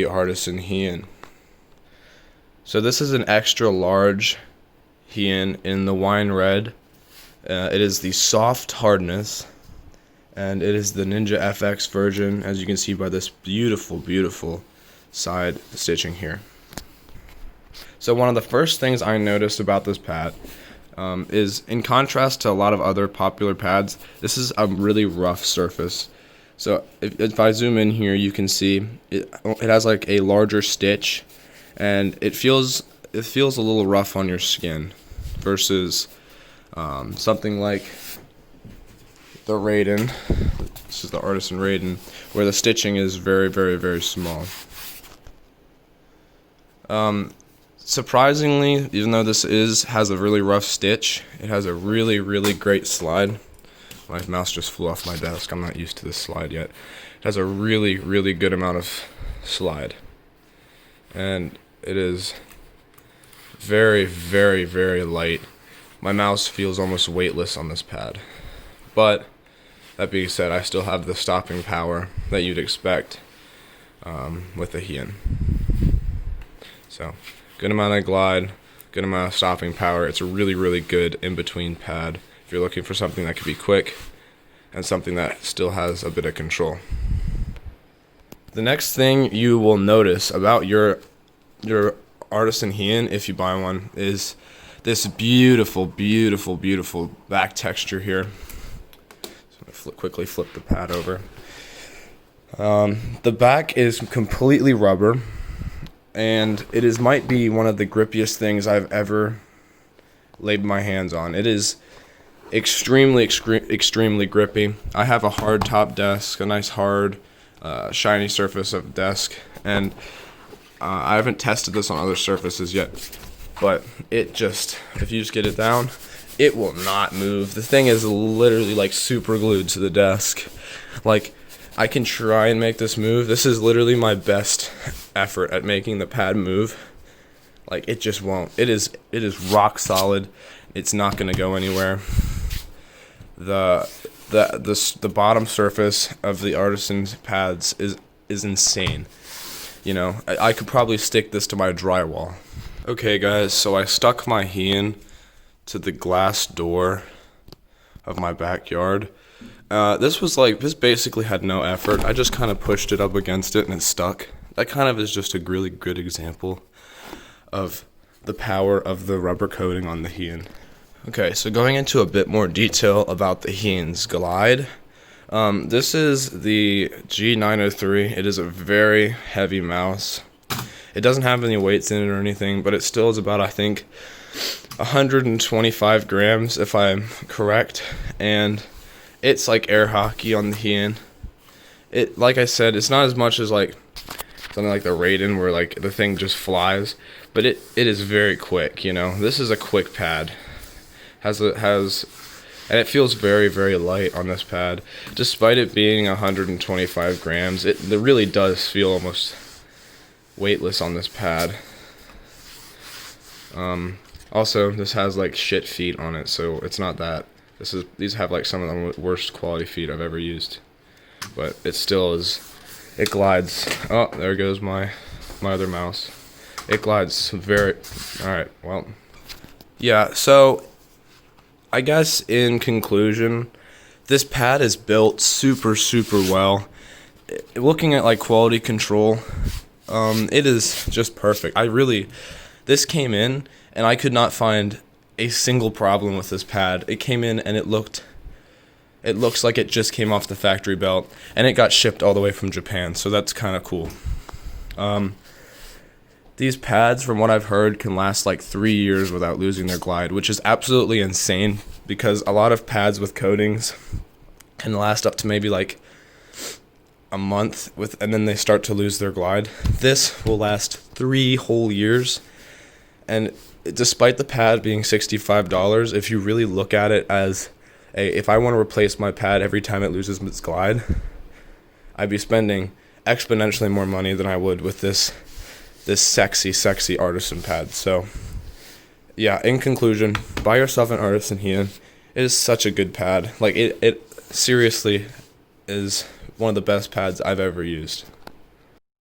the Artisan Hien. So this is an extra large Hien in the wine red. It is the soft hardness, and it is the Ninja FX version, as you can see by this beautiful side stitching here. So one of the first things I noticed about this pad is, in contrast to a lot of other popular pads, this is a really rough surface. So if I zoom in here, you can see it has like a larger stitch, and it feels a little rough on your skin versus something like the Raiden. This is the Artisan Raiden, where the stitching is very small. Surprisingly, even though this has a really rough stitch, it has a really great slide. My mouse just flew off my desk. I'm not used to this slide yet. It has a really good amount of slide, and it is very light. My mouse feels almost weightless on this pad. But that being said, I still have the stopping power that you'd expect with the Hien. So, good amount of glide, good amount of stopping power. It's a really good in-between pad if you're looking for something that could be quick and something that still has a bit of control. The next thing you will notice about your Artisan Hien, if you buy one, is this beautiful back texture here. So I'm gonna quickly flip the pad over. The back is completely rubber, and it might be one of the grippiest things I've ever laid my hands on. It is extremely grippy. I have a hard top desk, a nice hard shiny surface of desk, and I haven't tested this on other surfaces yet, but if you just get it down, it will not move. The thing is literally like super glued to the desk. Like, I can try and make this move. This is literally my best effort at making the pad move. Like, it just won't. It is rock solid. It's not gonna go anywhere. The bottom surface of the Artisan pads is insane. You know, I could probably stick this to my drywall. Okay guys, so I stuck my Hien to the glass door of my backyard. This basically had no effort. I just kind of pushed it up against it and it stuck. That kind of is just a really good example of the power of the rubber coating on the Hien. Okay, so going into a bit more detail about the Hien's glide. This is the G903. It is a very heavy mouse. It doesn't have any weights in it or anything, but it still is about, I think, 125 grams if I'm correct, and it's like air hockey on the Hien. Like I said, it's not as much as like something like the Raiden where like the thing just flies, but it is very quick, you know. This is a quick pad. And it feels very light on this pad. Despite it being 125 grams, it really does feel almost weightless on this pad. Also, this has like shit feet on it, so it's not that. These have like some of the worst quality feet I've ever used. But it still is, it glides. Oh, there goes my other mouse. It glides alright, well. Yeah, so I guess in conclusion, this pad is built super well. Looking at like quality control, it is just perfect. This came in and I could not find a single problem with this pad. It came in and it looks like it just came off the factory belt, and it got shipped all the way from Japan, so that's kind of cool. These pads, from what I've heard, can last like 3 years without losing their glide, which is absolutely insane, because a lot of pads with coatings can last up to maybe like a month and then they start to lose their glide. This will last 3 whole years, and despite the pad being $65, if you really look at it as if I want to replace my pad every time it loses its glide, I'd be spending exponentially more money than I would with this sexy Artisan pad. So yeah, in conclusion, buy yourself an Artisan Hien. It is such a good pad. Like, it seriously is one of the best pads I've ever used.